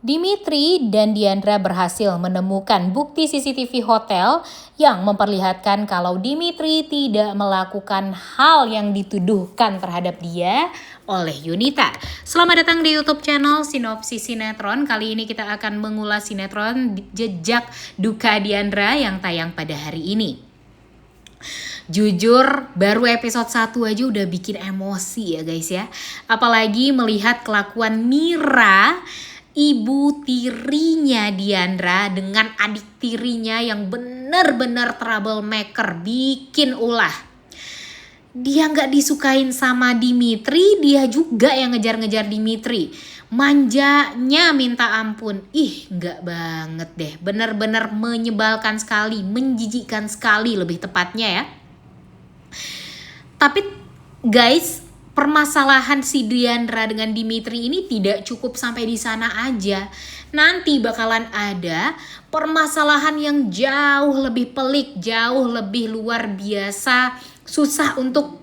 Dimitri dan Diandra berhasil menemukan bukti CCTV hotel yang memperlihatkan kalau Dimitri tidak melakukan hal yang dituduhkan terhadap dia oleh Yunita. Selamat datang di YouTube channel Sinopsis Sinetron. Kali ini kita akan mengulas sinetron Jejak Duka Diandra yang tayang pada hari ini. Jujur, baru episode 1 aja udah bikin emosi ya guys ya. Apalagi melihat kelakuan Mira, ibu tirinya Diandra, dengan adik tirinya yang bener-bener troublemaker, bikin ulah. Dia gak disukain sama Dimitri, dia juga yang ngejar-ngejar Dimitri. Manjanya minta ampun. Gak banget deh. Bener-bener menyebalkan sekali, menjijikkan sekali lebih tepatnya ya. Tapi guys, permasalahan si Diandra dengan Dimitri ini tidak cukup sampai di sana aja. Nanti bakalan ada permasalahan yang jauh lebih pelik, jauh lebih luar biasa, susah untuk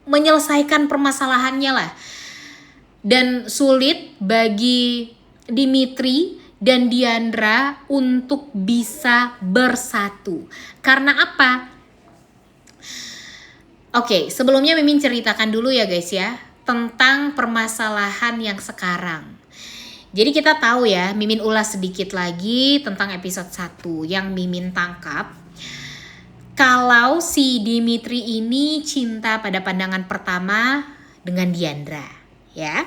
menyelesaikan permasalahannya lah. Dan sulit bagi Dimitri dan Diandra untuk bisa bersatu. Karena apa? Oke, sebelumnya Mimin ceritakan dulu ya guys ya, tentang permasalahan yang sekarang. Jadi kita tahu ya, Mimin ulas sedikit lagi tentang episode 1 yang Mimin tangkap. Kalau si Dimitri ini cinta pada pandangan pertama dengan Diandra, ya.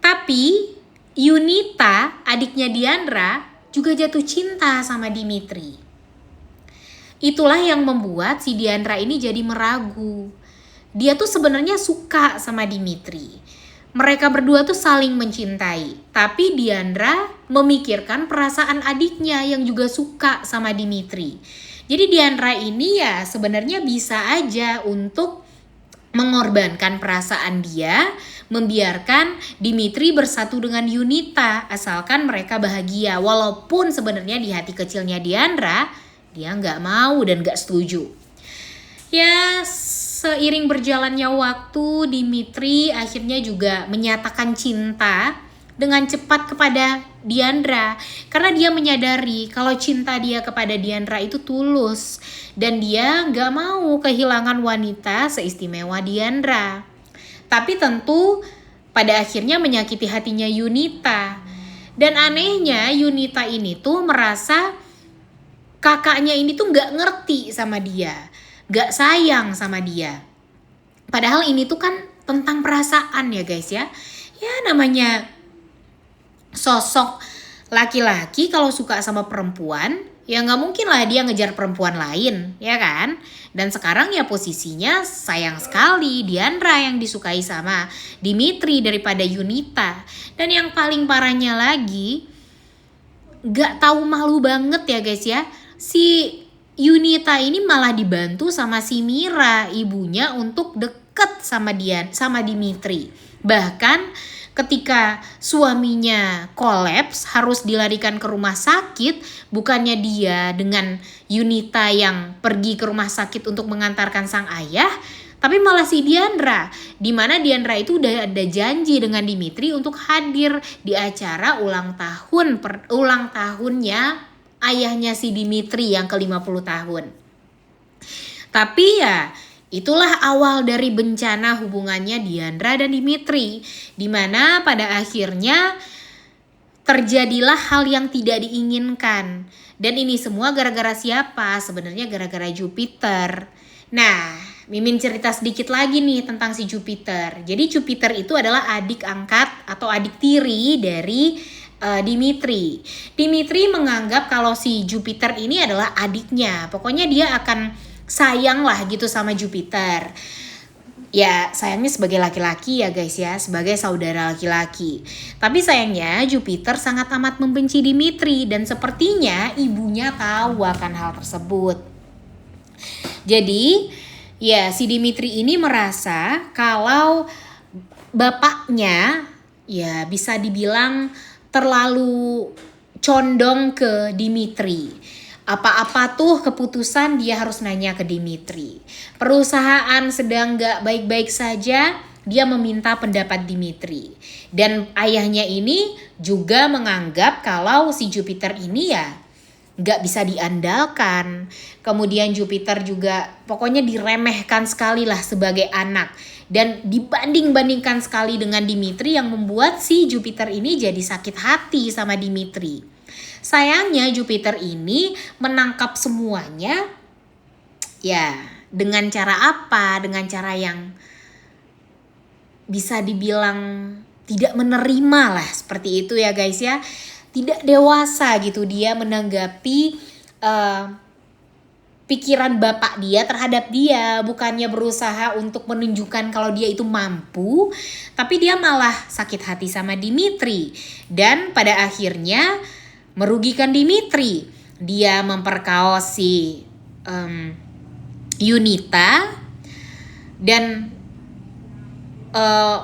Tapi Yunita, adiknya Diandra, juga jatuh cinta sama Dimitri. Itulah yang membuat si Diandra ini jadi meragu. Dia tuh sebenarnya suka sama Dimitri. Mereka berdua tuh saling mencintai. Tapi Diandra memikirkan perasaan adiknya yang juga suka sama Dimitri. Jadi Diandra ini ya sebenarnya bisa aja untuk mengorbankan perasaan dia, membiarkan Dimitri bersatu dengan Yunita asalkan mereka bahagia. Walaupun sebenarnya di hati kecilnya Diandra, dia nggak mau dan nggak setuju. Ya, seiring berjalannya waktu, Dimitri akhirnya juga menyatakan cinta dengan cepat kepada Diandra. Karena dia menyadari kalau cinta dia kepada Diandra itu tulus. Dan dia nggak mau kehilangan wanita seistimewa Diandra. Tapi tentu pada akhirnya menyakiti hatinya Yunita. Dan anehnya Yunita ini tuh merasa kakaknya ini tuh gak ngerti sama dia, gak sayang sama dia. Padahal ini tuh kan tentang perasaan ya guys ya. Ya namanya sosok laki-laki kalau suka sama perempuan, ya gak mungkin lah dia ngejar perempuan lain, ya kan? Dan sekarang ya posisinya sayang sekali Diandra yang disukai sama Dimitri daripada Yunita. Dan yang paling parahnya lagi, gak tahu malu banget ya guys ya. Si Yunita ini malah dibantu sama si Mira, ibunya, untuk deket sama Dimitri. Bahkan ketika suaminya kolaps harus dilarikan ke rumah sakit, bukannya dia dengan Yunita yang pergi ke rumah sakit untuk mengantarkan sang ayah, tapi malah si Diandra, dimana Diandra itu udah ada janji dengan Dimitri untuk hadir di acara ulang tahunnya ayahnya si Dimitri yang ke-50 tahun. Tapi ya itulah awal dari bencana hubungannya Diandra dan Dimitri, dimana pada akhirnya terjadilah hal yang tidak diinginkan. Dan ini semua gara-gara siapa? Sebenarnya gara-gara Jupiter. Nah, Mimin cerita sedikit lagi nih tentang si Jupiter. Jadi Jupiter itu adalah adik angkat atau adik tiri dari Dimitri. Dimitri menganggap kalau si Jupiter ini adalah adiknya. Pokoknya dia akan sayang lah gitu sama Jupiter. Ya sayangnya sebagai laki-laki ya guys ya, sebagai saudara laki-laki. Tapi sayangnya Jupiter sangat amat membenci Dimitri dan sepertinya ibunya tahu akan hal tersebut. Jadi ya si Dimitri ini merasa kalau bapaknya ya bisa dibilang terlalu condong ke Dimitri. Apa-apa tuh keputusan dia harus nanya ke Dimitri. Perusahaan sedang gak baik-baik saja, dia meminta pendapat Dimitri. Dan ayahnya ini juga menganggap kalau si Jupiter ini ya nggak bisa diandalkan. Kemudian Jupiter juga pokoknya diremehkan sekali lah sebagai anak. Dan dibanding-bandingkan sekali dengan Dimitri yang membuat si Jupiter ini jadi sakit hati sama Dimitri. Sayangnya Jupiter ini menangkap semuanya ya dengan cara apa? Dengan cara yang bisa dibilang tidak menerima lah, seperti itu ya guys ya. Tidak dewasa gitu dia menanggapi pikiran bapak dia terhadap dia. Bukannya berusaha untuk menunjukkan kalau dia itu mampu, tapi dia malah sakit hati sama Dimitri. Dan pada akhirnya merugikan Dimitri. Dia memperkaos si Yunita dan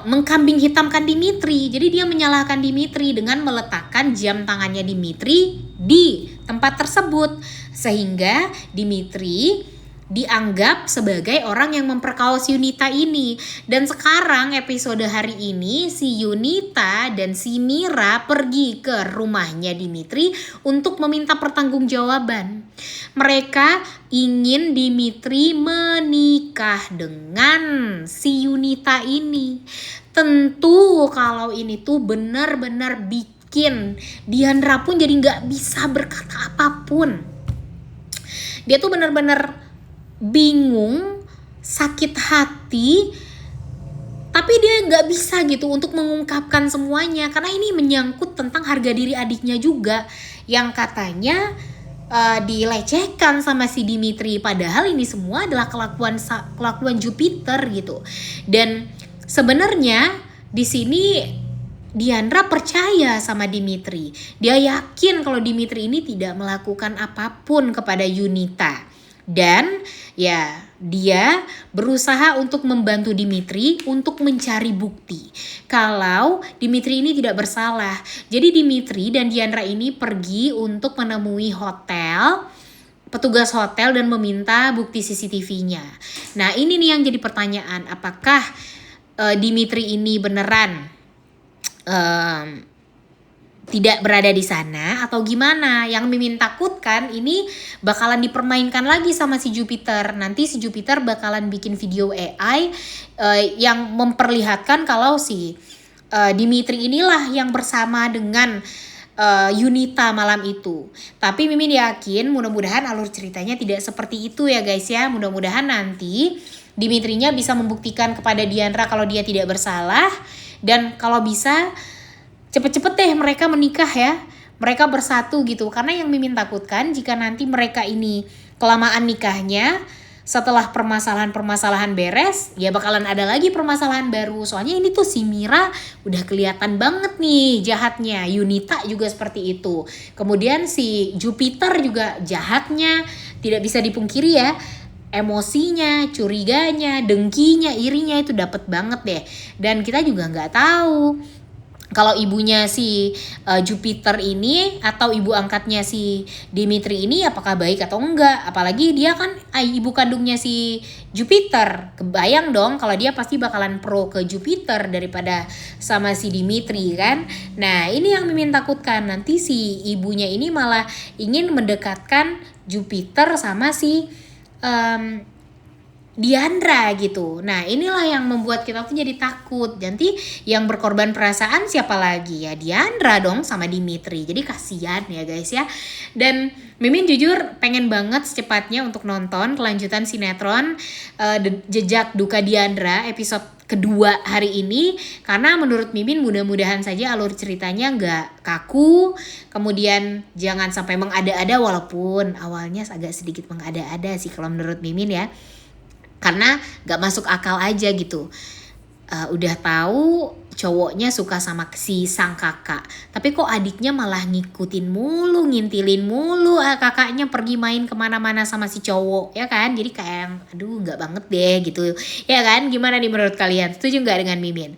mengkambing hitamkan Dimitri. Jadi dia menyalahkan Dimitri dengan meletakkan jam tangannya Dimitri di tempat tersebut, sehingga Dimitri dianggap sebagai orang yang memperkaos Yunita ini. Dan sekarang episode hari ini si Yunita dan si Mira pergi ke rumahnya Dimitri untuk meminta pertanggungjawaban. Mereka ingin Dimitri menikah dengan si Yunita ini. Tentu kalau ini tuh benar-benar bikin Diandra pun jadi gak bisa berkata apapun. Dia tuh benar-benar bingung, sakit hati, tapi dia nggak bisa gitu untuk mengungkapkan semuanya karena ini menyangkut tentang harga diri adiknya juga yang katanya dilecehkan sama si Dimitri, padahal ini semua adalah kelakuan Jupiter gitu. Dan sebenarnya di sini Diandra percaya sama Dimitri. Dia yakin kalau Dimitri ini tidak melakukan apapun kepada Yunita. Dan ya dia berusaha untuk membantu Dimitri untuk mencari bukti kalau Dimitri ini tidak bersalah. Jadi Dimitri dan Diandra ini pergi untuk menemui petugas hotel dan meminta bukti CCTV-nya. Nah ini nih yang jadi pertanyaan, apakah Dimitri ini beneran tidak berada di sana atau gimana? Yang Mimin takutkan ini bakalan dipermainkan lagi sama si Jupiter. Nanti si Jupiter bakalan bikin video AI yang memperlihatkan kalau si Dimitri inilah yang bersama dengan Yunita malam itu. Tapi Mimin yakin mudah-mudahan alur ceritanya tidak seperti itu ya guys ya. Mudah-mudahan nanti Dimitrinya bisa membuktikan kepada Diandra kalau dia tidak bersalah. Dan kalau bisa cepet-cepet deh mereka menikah ya. Mereka bersatu gitu. Karena yang Mimin takutkan jika nanti mereka ini kelamaan nikahnya, setelah permasalahan-permasalahan beres, ya bakalan ada lagi permasalahan baru. Soalnya ini tuh si Mira udah kelihatan banget nih jahatnya. Yunita juga seperti itu. Kemudian si Jupiter juga jahatnya. Tidak bisa dipungkiri ya. Emosinya, curiganya, dengkinya, irinya itu dapet banget deh. Dan kita juga nggak tahu kalau ibunya si Jupiter ini atau ibu angkatnya si Dimitri ini apakah baik atau enggak. Apalagi dia kan ibu kandungnya si Jupiter. Kebayang dong kalau dia pasti bakalan pro ke Jupiter daripada sama si Dimitri kan. Nah ini yang Mimin takutkan. Nanti si ibunya ini malah ingin mendekatkan Jupiter sama si Diandra gitu. Nah inilah yang membuat kita tuh jadi takut. Nanti yang berkorban perasaan siapa lagi ya? Diandra dong sama Dimitri. Jadi kasihan ya guys ya. Dan Mimin jujur pengen banget secepatnya untuk nonton kelanjutan sinetron Jejak Duka Diandra episode kedua hari ini. Karena menurut Mimin mudah-mudahan saja alur ceritanya gak kaku. Kemudian jangan sampai mengada-ada, walaupun awalnya agak sedikit mengada-ada sih kalau menurut Mimin ya. Karena gak masuk akal aja gitu. Udah tahu cowoknya suka sama si sang kakak, tapi kok adiknya malah ngikutin mulu, ngintilin mulu kakaknya pergi main kemana-mana sama si cowok ya kan. Jadi kayak aduh gak banget deh gitu ya kan. Gimana nih menurut kalian, setuju gak dengan Mimin?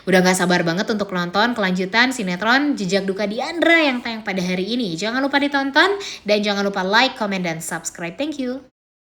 Udah gak sabar banget untuk nonton kelanjutan sinetron Jejak Duka Diandra yang tayang pada hari ini. Jangan lupa ditonton dan jangan lupa like, comment, dan subscribe. Thank you.